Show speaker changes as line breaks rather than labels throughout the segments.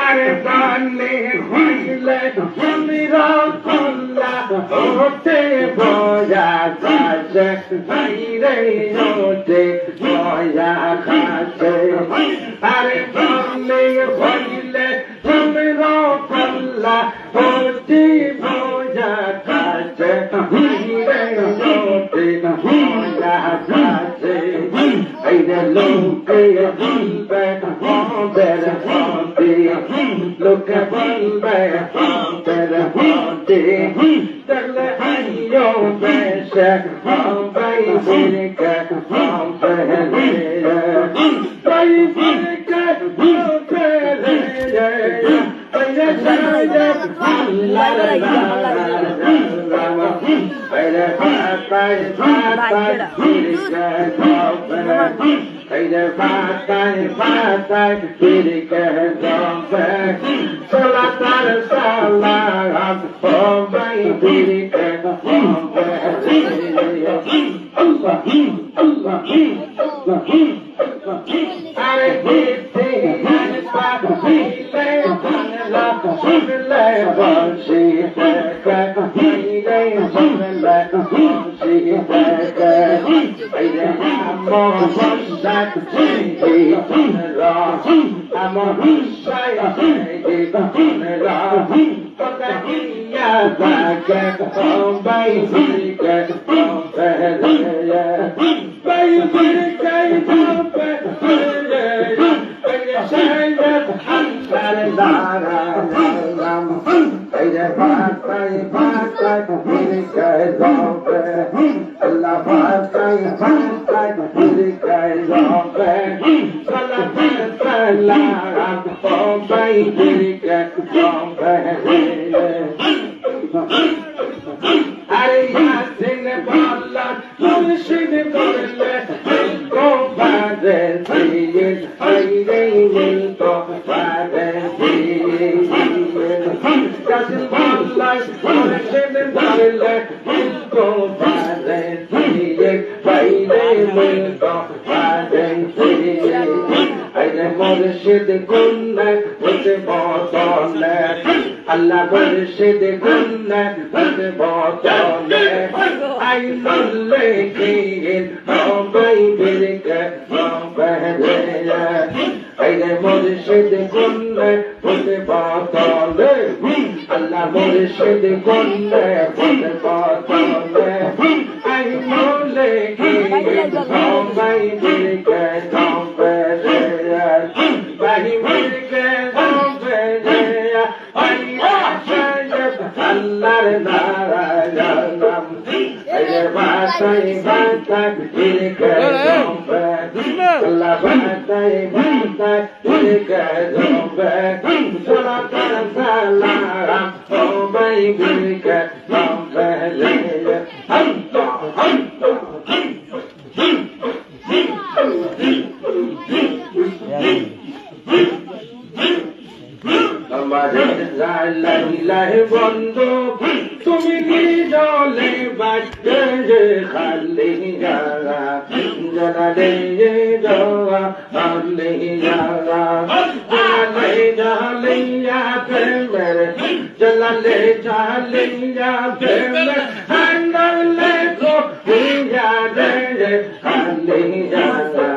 আরে জানে হইলে জমিরা কল্লা ওতে বজা কাছে ভাইরে ওতে বজা কাছে আরে জানে হইলে জমিরা কল্লা ওতে বজা কাছে ভাইরে ওতে বজা কাছে আইরে লোকে বলবে বেড়ে look at one bear, better hunty. Tell your best, baby, cat, I'm a Allah murshid gunna botole ay lekin bay birke bahdeya ay murshid gunna botole Allah murshid gunna botole ay lekin bay birke bahdeya bay birke bahdeya Allah Narayanam Ayya Batai Batai Ilika Zombe Allah Batai Batai Ilika Zombe Salatan Salaram Omai Ilika Zombe Allah বন্ধু তুমি জলে বাজে খালি যারা জানালে যাওয়া খালি যারা জানালে জালিয়া প্রেমের জানালে জালিয়া প্রেমের হান্ডলে কো হিয়া দে খালি যারা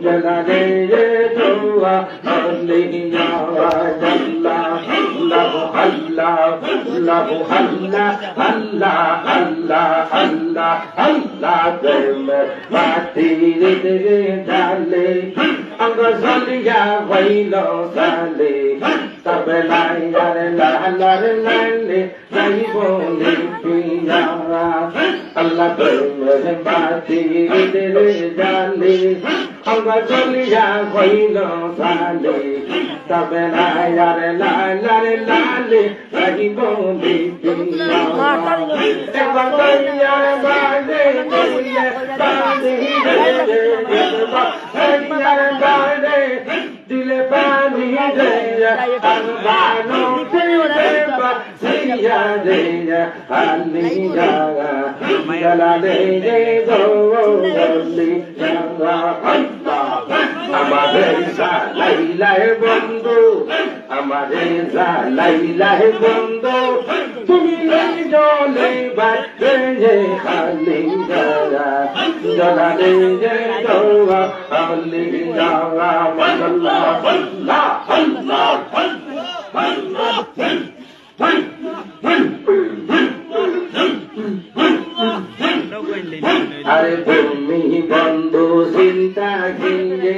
জানালে যাওয়া খালি যাওয়া Allah, Allah, Allah, Allah, Allah, Allah, Allah, mati dale, anga zaliya vailo dale, tabelai are la le, nahi bole piya, Allah mati dale. আমরা চলিয়া হইল সালে তবে লাইলারে লাইলারে লালে রাখিব এবার কইয়া বাজে কইয়া বাজে বাজে দিলে পানি দে আলবানো দিলে বাসিয়া দে আলি জাগা জালা দে দে গো গলি জাগা আমাদের লাইলাহে বন্ধু আমাদের লাইলাহে বন্ধু তুমি জলে বাজে যে খালি জাগা জালা দে দে গো গলি জাগা আল্লাহ আল্লাহ আল্লাহ আরে তুমি বন্ধু চিন্তা কিনে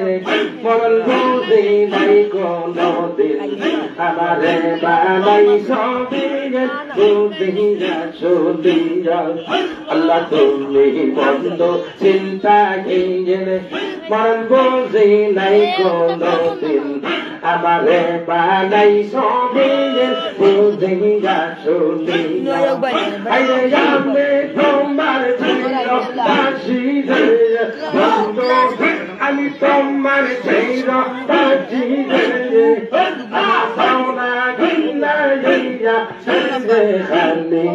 মরল বুঝি নাই কোনো দিন আমারে বানাই সবই বুঝি যাচ্ছো আল্লাহ তুমি বন্ধু চিন্তা কিনে মরল বুঝি নাই কোনো দিন আমারে বানাই সবই বুঝি যাচ্ছো আরে আমি তোমার আমি তোমার ছিল বাজি খালি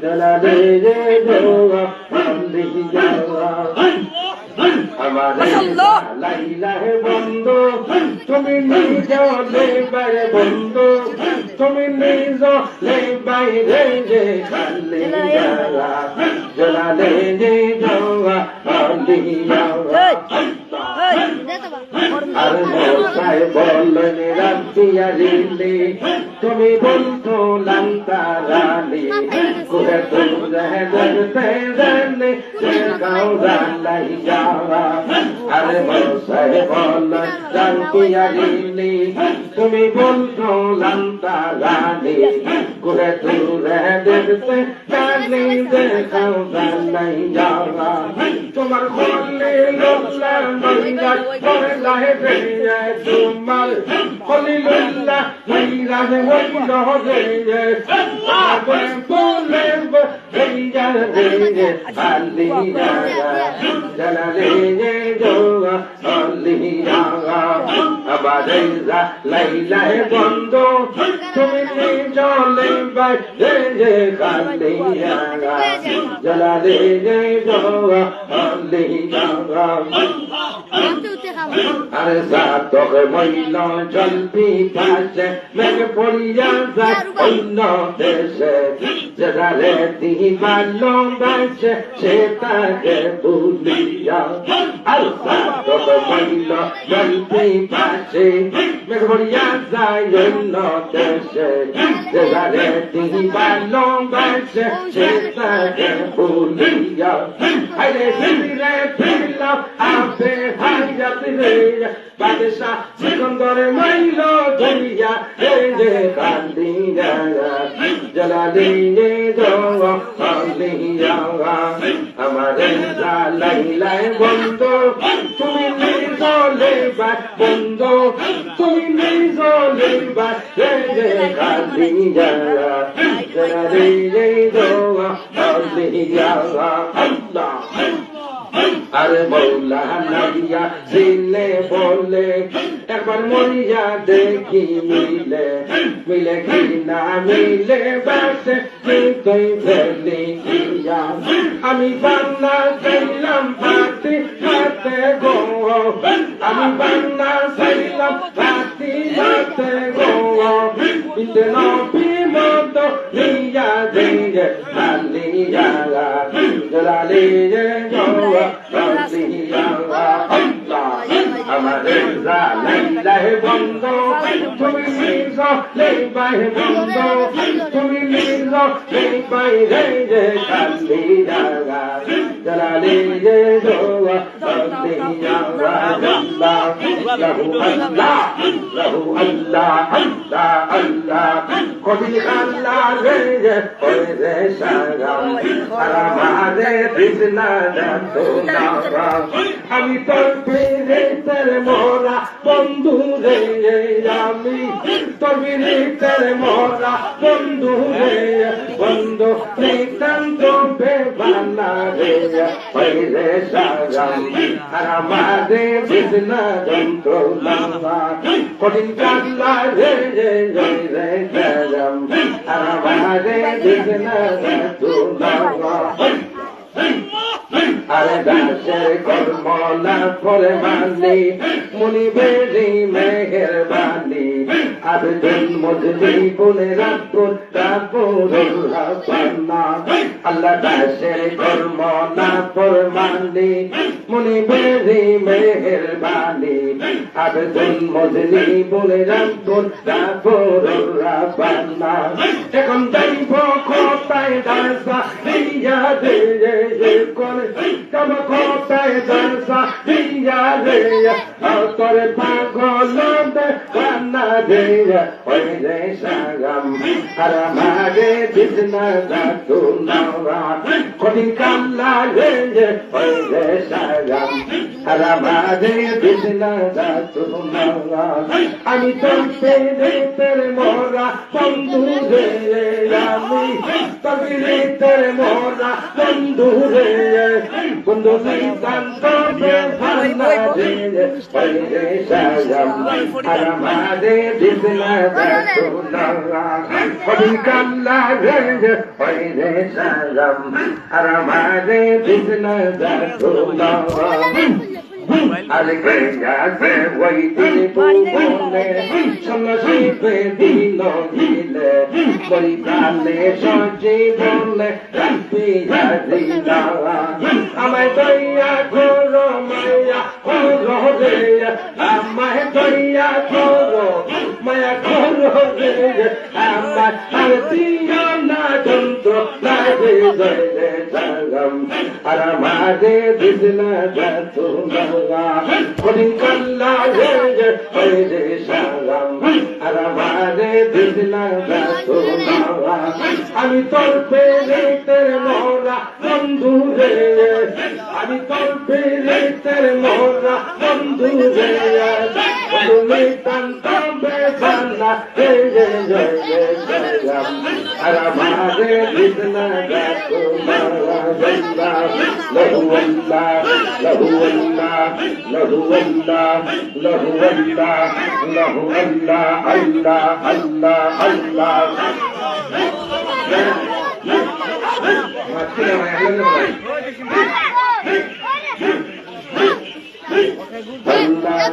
চলা দে আমাদের লাইলাহে বন্ধু তুমি নিজ লেবারে বন্ধু তুমি নিজ লেবারে যে খালি জলালে যে জোয়া আলিয়া আর মোসাই বললেন রাতিয়া দিলে তুমি বলতো লঙ্কারানি কুহে তুমে দেখতে জানে যে গাঁও জানাই যাওয়া আর মোসাই বললেন রাতিয়া দিলে তুমি বলতো লঙ্কারানি কুহে তুমে দেখতে জানে যে গাঁও জানাই যাওয়া তোমার বললে লোকলা মহিলা করে লাহে ফেরিয়ে তোমার হলিলুল্লাহ মহিলা হইল রে আগে বলে ফেরিয়া রে আলিয়া জালালে জোয়া আলিয়া আবাদে লাইলা হে বন্ধু তুমি চলে বাই রে আলিয়া জালালে জোয়া আলিয়া আরে সাতকে মইল জলবি কাছে মেঘ পড়িয়া যায় অন্য দেশে যেদারে দিবালো বাসে সেটাকে ভুলিয়া আর সাতকে মইল জলবি কাছে মেঘ পড়িয়া যায় অন্য দেশে যেদারে দিবালো বাসে সেটাকে ভুলিয়া আরে ফিরে ফিরলাম আপে হাইয়াত রে বাদশা সিকন্দরে মাইল ধরিয়া রে কান্দিয়া জালালি রে জোয়া আলিয়া আমারে লাইলাই বন্ধু তুমি নিজলে বা বন্ধু তুমি নিজলে বা রে কান্দিয়া জালালি রে জোয়া আলিয়া আল্লাহ আরে মৌলা নাইয়া জিলে বলে একবার মরিয়া দেখি মিলে মিলে কি না মিলে বাসে তুই ফেলি আমি বান্না চাইলাম পাতি হাতে গো আমি বান্না চাইলাম পাতি হাতে গো ইতে নবী মত নিয়া দেঙ্গে আলিয়া জালালি জোয়া আমাদের জানাইলাহে বন্ধ তুমি নিজ লেবাহে বন্ধ তুমি নিজ লেবাহে রে কান্দি জাগা জালালে রে দোয়া কান্দি জাগা আল্লাহ লাহু আল্লাহ লাহু আল্লাহ আল্লাহ আল্লাহ কদিন আল্লাহ রে ওই রে সাগাম আর আমাদের বিজনা তো না আমি তোর প্রেমের মোরা বন্ধু রে আমি তোর প্রেমের মোরা বন্ধু রে বন্ধু নিতান্ত বেবানা রে ওই রে সাগাম আর আমাদের বিজনা যন্ত্রণা কঠিন কাল্লা রে রে সাগাম আর আমাদের বিজনা যন্ত্রণা আরে দাসের কর্ম না করে মানি মুনিবেরি মেহেরবানি আবেদন মজলি বলে রাখুন আল্লাহ দাসের কর্ম না করে মানি মুনিবেরি মেহেরবানি আবেদন মজলি বলে রাখুন এখন যাইব কোথায় দাসা দিয়া দে করে তব কোথায় দাসা দিয়া দে তোরে পাগল বানা দে ওই রে সাগাম আর মাগে বিজনা দাতু নাওয়া কঠিন কামলা রে ওই রে সাগাম আর মাগে বিজনা দাতু নাওয়া আমি তোর পেরে মোরা বন্ধু রে আমি তোর পেরে মোরা বন্ধু রে বন্ধু সিদ্ধান্ত বেভানা রে ওই রে সাগাম আর মাগে বিজনা দাতু নাওয়া কঠিন কামলা রে ওই রে সাগাম আর মাগে বিজনা দাতু নাওয়া আলগেয়াছে ওই দিন ভুবনে সন্ন্যাসীতে দিল দিলে পরিকালে সঞ্জীবনে রাখিয়া দিলা আমায় দয়া করো মায়া করো রে আমায় দয়া করো মায়া করো রে আমায় আর দিও না যন্ত্র লাগে রে সাগম আর আমারে বিজনা দাতু কঠিন কাল্লা রে ওই রে সাগাম আর আমারে বিজনা দাতু আমি তোর প্রেমের মোরা বন্ধু রে আমি তোর প্রেমের মোরা বন্ধু রে তুমি কান্ত বেজানা রে সাগাম আর আমারে বিজনা দাতু লহু আল্লাহ লহু আল্লাহ লহু আল্লাহ লহু আল্লাহ লহু আল্লাহ আল্লাহ আল্লাহ আল্লাহ আল্লাহ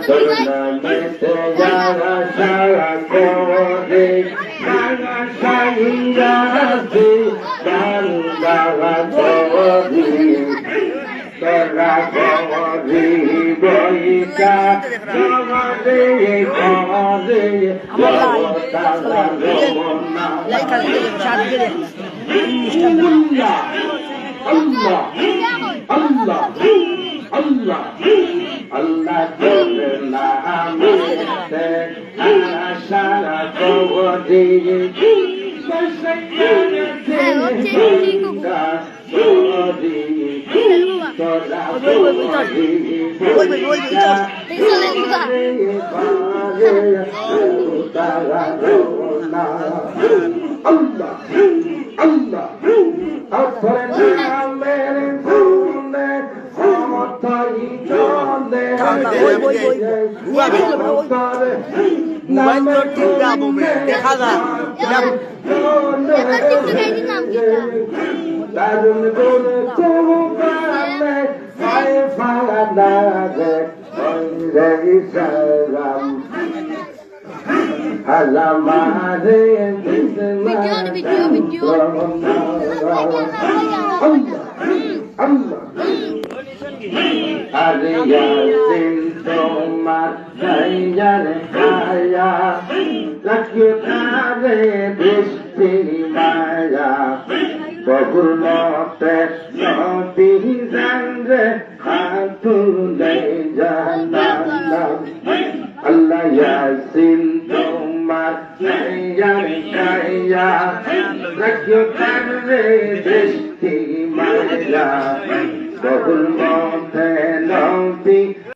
করনা মেতে যারা সারা করে সারা সাইয়াতে বান্দা গরি তোরা গরি বইকা জগতে করে তারা রমনা আল্লাহ আল্লাহ আল্লাহ আল্লাহ তোর নামে সারা গরি Allah Allah
দেখা যায়
Allah আরে ইয়াসিন তোমার গাইয়ার গায়া রাখিও তারে বৃষ্টি মায়া বহুর মতে নবী জানরে হাতুলে জানালাম আল্লাহ ইয়াসিন তোমার গাইয়ার গায়া রাখিও তারে বৃষ্টি মায়া বহুল মতে নবী